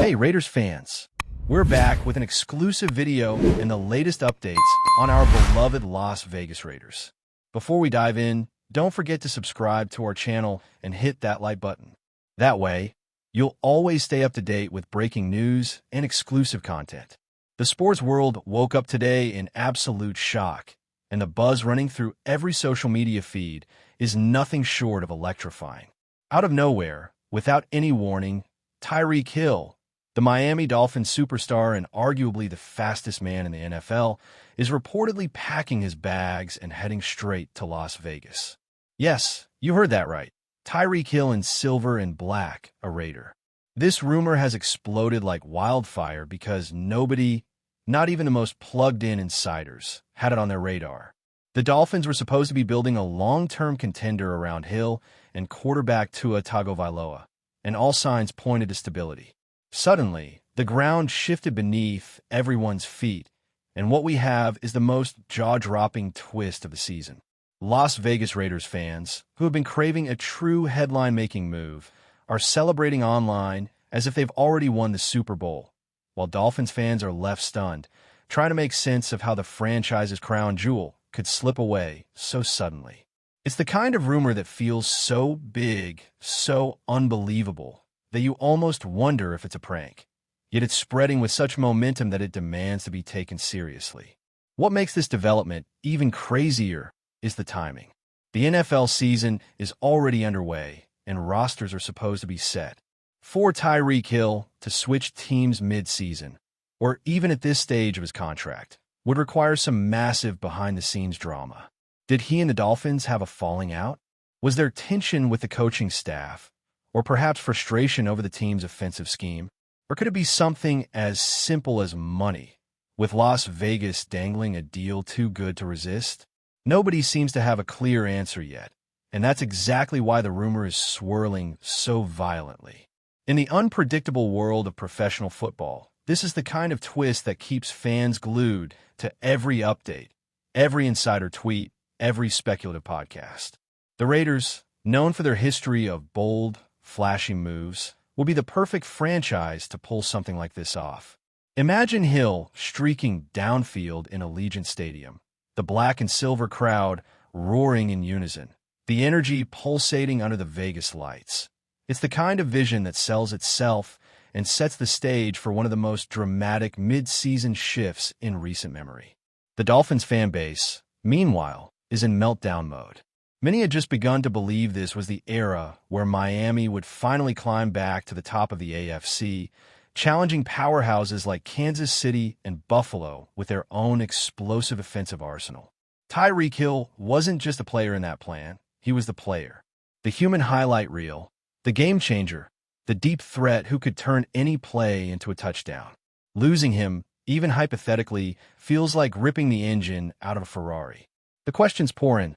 Hey Raiders fans, we're back with an exclusive video and the latest updates on our beloved Las Vegas Raiders. Before we dive in, don't forget to subscribe to our channel and hit that like button. That way, you'll always stay up to date with breaking news and exclusive content. The sports world woke up today in absolute shock, and the buzz running through every social media feed is nothing short of electrifying. Out of nowhere, without any warning, TYREEK Hill, the Miami Dolphins superstar and arguably the fastest man in the NFL, is reportedly packing his bags and heading straight to Las Vegas. Yes, you heard that right. TYREEK Hill in silver and black, a Raider. This rumor has exploded like wildfire because nobody, not even the most plugged-in insiders, had it on their radar. The Dolphins were supposed to be building a long-term contender around Hill and quarterback Tua Tagovailoa, and all signs pointed to stability. Suddenly, the ground shifted beneath everyone's feet, and what we have is the most jaw-dropping twist of the season. Las Vegas Raiders fans, who have been craving a true headline-making move, are celebrating online as if they've already won the Super Bowl, while Dolphins fans are left stunned, trying to make sense of how the franchise's crown jewel could slip away so suddenly. It's the kind of rumor that feels so big, so unbelievable, that you almost wonder if it's a prank. Yet it's spreading with such momentum that it demands to be taken seriously. What makes this development even crazier is the timing. The NFL season is already underway, and rosters are supposed to be set. For TYREEK Hill to switch teams mid-season, or even at this stage of his contract, would require some massive behind-the-scenes drama. Did he and the Dolphins have a falling out? Was there tension with the coaching staff, or perhaps frustration over the team's offensive scheme? Or could it be something as simple as money, with Las Vegas dangling a deal too good to resist? Nobody seems to have a clear answer yet, and that's exactly why the rumor is swirling so violently. In the unpredictable world of professional football, this is the kind of twist that keeps fans glued to every update, every insider tweet, every speculative podcast. The Raiders, known for their history of bold, flashy moves, will be the perfect franchise to pull something like this off. Imagine Hill streaking downfield in Allegiant Stadium, the black and silver crowd roaring in unison, the energy pulsating under the Vegas lights. It's the kind of vision that sells itself and sets the stage for one of the most dramatic mid-season shifts in recent memory. The Dolphins fan base, meanwhile, is in meltdown mode. Many had just begun to believe this was the era where Miami would finally climb back to the top of the AFC, challenging powerhouses like Kansas City and Buffalo with their own explosive offensive arsenal. TYREEK Hill wasn't just a player in that plan, he was the player. The human highlight reel, the game changer, the deep threat who could turn any play into a touchdown. Losing him, even hypothetically, feels like ripping the engine out of a Ferrari. The questions pour in.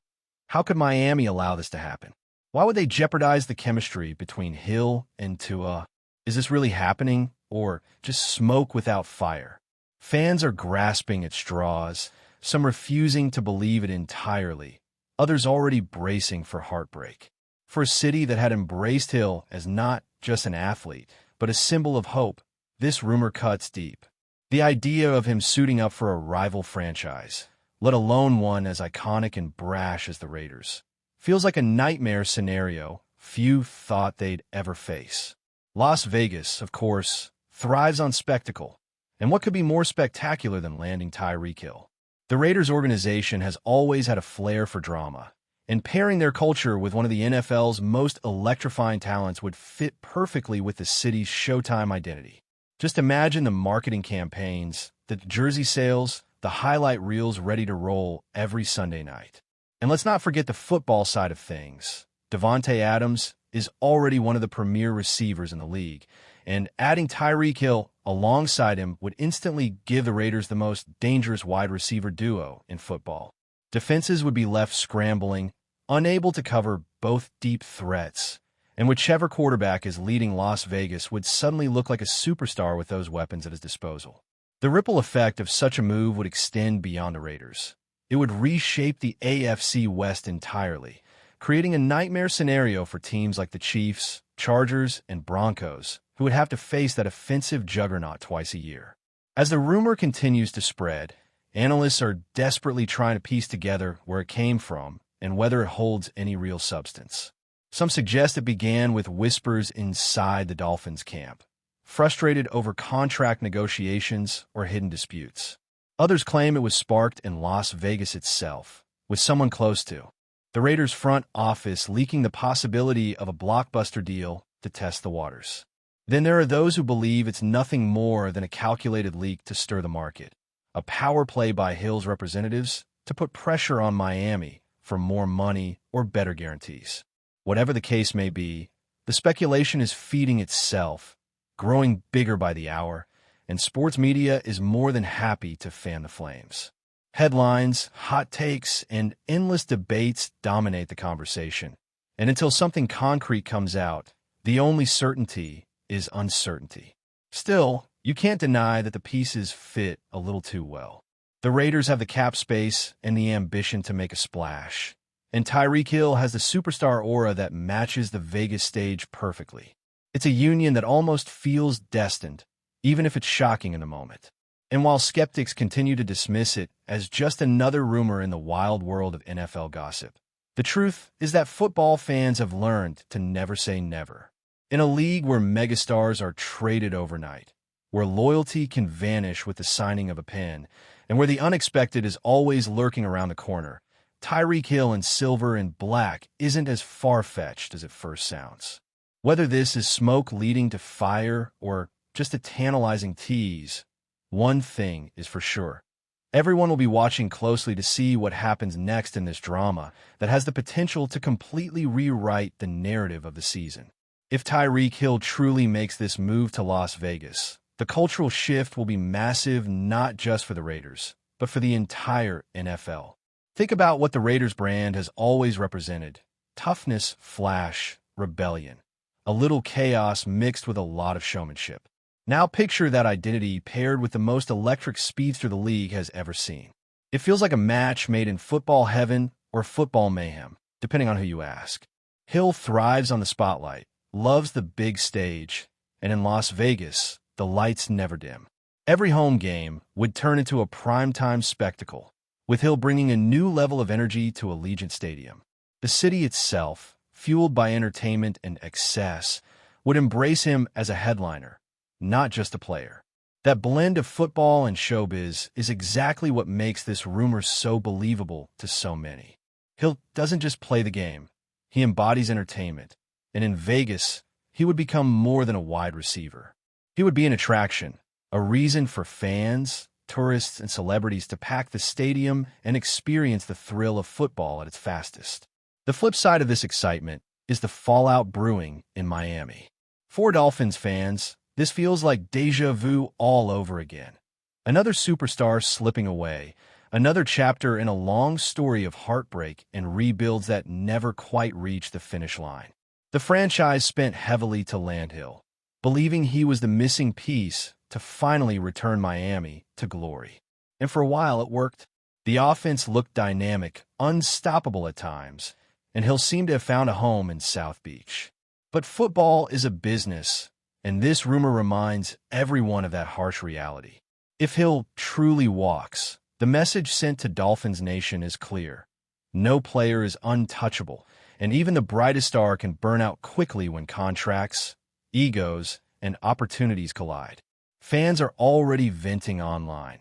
How could Miami allow this to happen? Why would they jeopardize the chemistry between Hill and Tua? Is this really happening, or just smoke without fire? Fans are grasping at straws, some refusing to believe it entirely, others already bracing for heartbreak. For a city that had embraced Hill as not just an athlete, but a symbol of hope, this rumor cuts deep. The idea of him suiting up for a rival franchise, let alone one as iconic and brash as the Raiders, feels like a nightmare scenario few thought they'd ever face. Las Vegas, of course, thrives on spectacle, and what could be more spectacular than landing TYREEK Hill? The Raiders organization has always had a flair for drama, and pairing their culture with one of the NFL's most electrifying talents would fit perfectly with the city's Showtime identity. Just imagine the marketing campaigns, the jersey sales, the highlight reels ready to roll every Sunday night. And let's not forget the football side of things. Davante Adams is already one of the premier receivers in the league, and adding TYREEK Hill alongside him would instantly give the Raiders the most dangerous wide receiver duo in football. Defenses would be left scrambling, unable to cover both deep threats, and whichever quarterback is leading Las Vegas would suddenly look like a superstar with those weapons at his disposal. The ripple effect of such a move would extend beyond the Raiders. It would reshape the AFC West entirely, creating a nightmare scenario for teams like the Chiefs, Chargers, and Broncos, who would have to face that offensive juggernaut twice a year. As the rumor continues to spread, analysts are desperately trying to piece together where it came from and whether it holds any real substance. Some suggest it began with whispers inside the Dolphins camp, frustrated over contract negotiations or hidden disputes. Others claim it was sparked in Las Vegas itself, with someone close to the Raiders' front office leaking the possibility of a blockbuster deal to test the waters. Then there are those who believe it's nothing more than a calculated leak to stir the market, a power play by Hill's representatives to put pressure on Miami for more money or better guarantees. Whatever the case may be, the speculation is feeding itself, growing bigger by the hour, and sports media is more than happy to fan the flames. Headlines, hot takes, and endless debates dominate the conversation. And until something concrete comes out, the only certainty is uncertainty. Still, you can't deny that the pieces fit a little too well. The Raiders have the cap space and the ambition to make a splash, and TYREEK Hill has the superstar aura that matches the Vegas stage perfectly. It's a union that almost feels destined, even if it's shocking in the moment. And while skeptics continue to dismiss it as just another rumor in the wild world of NFL gossip, the truth is that football fans have learned to never say never. In a league where megastars are traded overnight, where loyalty can vanish with the signing of a pen, and where the unexpected is always lurking around the corner, TYREEK Hill in silver and black isn't as far-fetched as it first sounds. Whether this is smoke leading to fire or just a tantalizing tease, one thing is for sure. Everyone will be watching closely to see what happens next in this drama that has the potential to completely rewrite the narrative of the season. If TYREEK Hill truly makes this move to Las Vegas, the cultural shift will be massive not just for the Raiders, but for the entire NFL. Think about what the Raiders brand has always represented: toughness, flash, rebellion. A little chaos mixed with a lot of showmanship. Now picture that identity paired with the most electric speedster the league has ever seen. It feels like a match made in football heaven or football mayhem, depending on who you ask. Hill thrives on the spotlight, loves the big stage, and in Las Vegas, the lights never dim. Every home game would turn into a primetime spectacle, with Hill bringing a new level of energy to Allegiant Stadium. The city itself, fueled by entertainment and excess, would embrace him as a headliner, not just a player. That blend of football and showbiz is exactly what makes this rumor so believable to so many. Hill doesn't just play the game, he embodies entertainment, and in Vegas, he would become more than a wide receiver. He would be an attraction, a reason for fans, tourists, and celebrities to pack the stadium and experience the thrill of football at its fastest. The flip side of this excitement is the fallout brewing in Miami. For Dolphins fans, this feels like déjà vu all over again. Another superstar slipping away, another chapter in a long story of heartbreak and rebuilds that never quite reached the finish line. The franchise spent heavily to land Hill, believing he was the missing piece to finally return Miami to glory. And for a while it worked. The offense looked dynamic, unstoppable at times, and Hill seemed to have found a home in South Beach. But football is a business, and this rumor reminds everyone of that harsh reality. If Hill truly walks, the message sent to Dolphins Nation is clear. No player is untouchable, and even the brightest star can burn out quickly when contracts, egos, and opportunities collide. Fans are already venting online,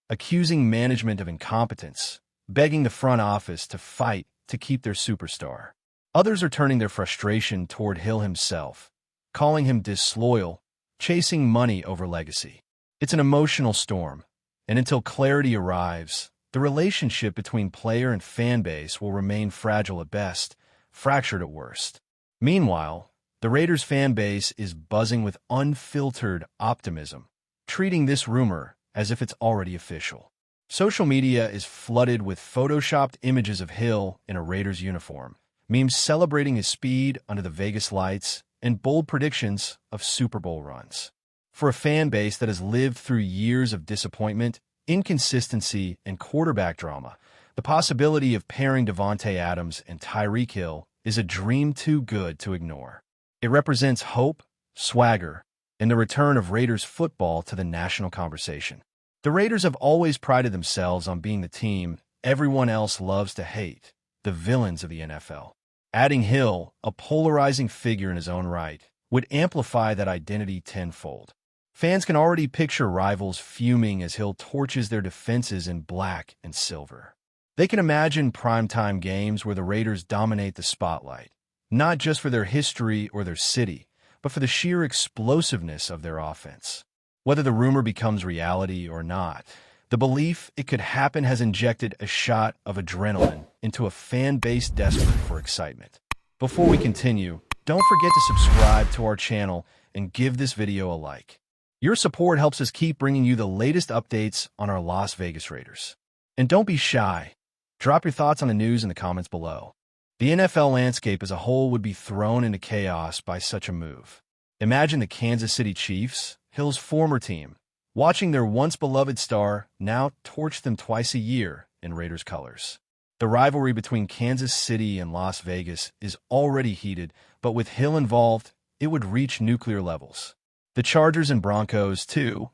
accusing management of incompetence, begging the front office to fight to keep their superstar. Others are turning their frustration toward Hill himself, calling him disloyal, chasing money over legacy. It's an emotional storm, and until clarity arrives, the relationship between player and fan base will remain fragile at best, fractured at worst. Meanwhile, the Raiders fan base is buzzing with unfiltered optimism, treating this rumor as if it's already official. Social media is flooded with photoshopped images of Hill in a Raiders uniform, memes celebrating his speed under the Vegas lights, and bold predictions of Super Bowl runs. For a fan base that has lived through years of disappointment, inconsistency, and quarterback drama, the possibility of pairing Davante Adams and TYREEK Hill is a dream too good to ignore. It represents hope, swagger, and the return of Raiders football to the national conversation. The Raiders have always prided themselves on being the team everyone else loves to hate, the villains of the NFL. Adding Hill, a polarizing figure in his own right, would amplify that identity tenfold. Fans can already picture rivals fuming as Hill torches their defenses in black and silver. They can imagine primetime games where the Raiders dominate the spotlight, not just for their history or their city, but for the sheer explosiveness of their offense. Whether the rumor becomes reality or not, the belief it could happen has injected a shot of adrenaline into a fan base desperate for excitement. Before we continue, don't forget to subscribe to our channel and give this video a like. Your support helps us keep bringing you the latest updates on our Las Vegas Raiders. And don't be shy. Drop your thoughts on the news in the comments below. The NFL landscape as a whole would be thrown into chaos by such a move. Imagine the Kansas City Chiefs, Hill's former team, watching their once-beloved star now torch them twice a year in Raiders colors. The rivalry between Kansas City and Las Vegas is already heated, but with Hill involved, it would reach nuclear levels. The Chargers and Broncos, too,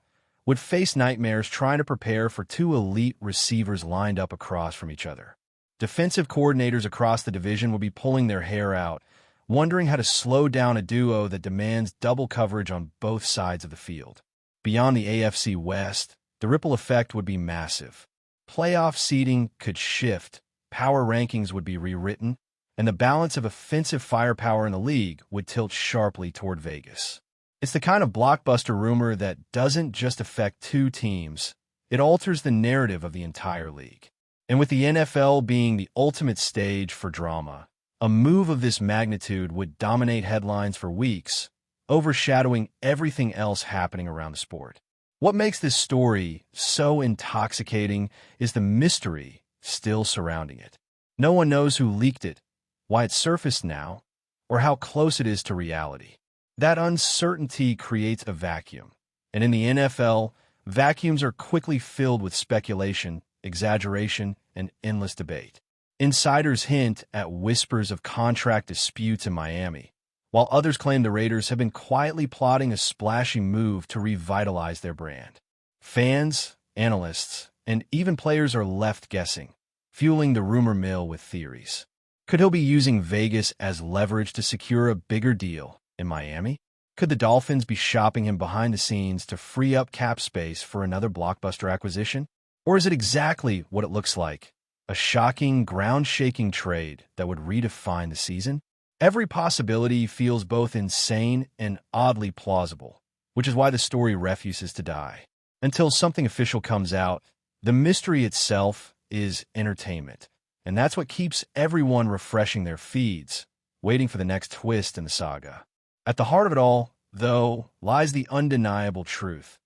would face nightmares trying to prepare for two elite receivers lined up across from each other. Defensive coordinators across the division will be pulling their hair out, wondering how to slow down a duo that demands double coverage on both sides of the field. Beyond the AFC West, the ripple effect would be massive. Playoff seeding could shift, power rankings would be rewritten, and the balance of offensive firepower in the league would tilt sharply toward Vegas. It's the kind of blockbuster rumor that doesn't just affect two teams, it alters the narrative of the entire league. And with the NFL being the ultimate stage for drama, a move of this magnitude would dominate headlines for weeks, overshadowing everything else happening around the sport. What makes this story so intoxicating is the mystery still surrounding it. No one knows who leaked it, why it surfaced now, or how close it is to reality. That uncertainty creates a vacuum, and in the NFL, vacuums are quickly filled with speculation, exaggeration, and endless debate. Insiders hint at whispers of contract disputes in Miami, while others claim the Raiders have been quietly plotting a splashy move to revitalize their brand. Fans, analysts, and even players are left guessing, fueling the rumor mill with theories. Could Hill be using Vegas as leverage to secure a bigger deal in Miami? Could the Dolphins be shopping him behind the scenes to free up cap space for another blockbuster acquisition? Or is it exactly what it looks like? A shocking, ground-shaking trade that would redefine the season? Every possibility feels both insane and oddly plausible, which is why the story refuses to die. Until something official comes out, the mystery itself is entertainment, and that's what keeps everyone refreshing their feeds, waiting for the next twist in the saga. At the heart of it all, though, lies the undeniable truth.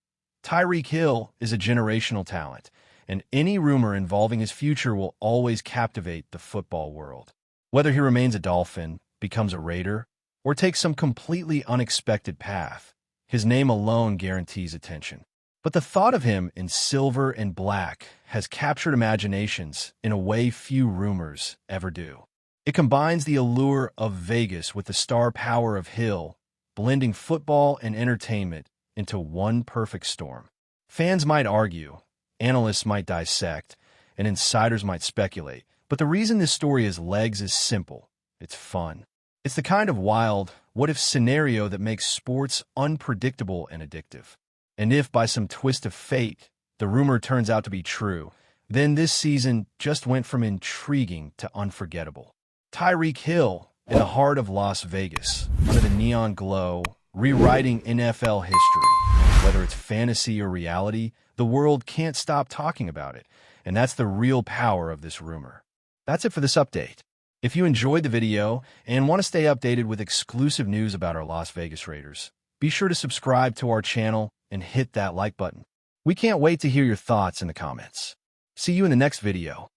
TYREEK Hill is a generational talent, and any rumor involving his future will always captivate the football world. Whether he remains a Dolphin, becomes a Raider, or takes some completely unexpected path, his name alone guarantees attention. But the thought of him in silver and black has captured imaginations in a way few rumors ever do. It combines the allure of Vegas with the star power of Hill, blending football and entertainment into one perfect storm. Fans might argue, analysts might dissect, and insiders might speculate, but the reason this story has legs is simple. It's fun. It's the kind of wild, what-if scenario that makes sports unpredictable and addictive. And if, by some twist of fate, the rumor turns out to be true, then this season just went from intriguing to unforgettable. TYREEK Hill, in the heart of Las Vegas, under the neon glow, rewriting NFL history. Whether it's fantasy or reality, the world can't stop talking about it, and that's the real power of this rumor. That's it for this update. If you enjoyed the video and want to stay updated with exclusive news about our Las Vegas Raiders, be sure to subscribe to our channel and hit that like button. We can't wait to hear your thoughts in the comments. See you in the next video.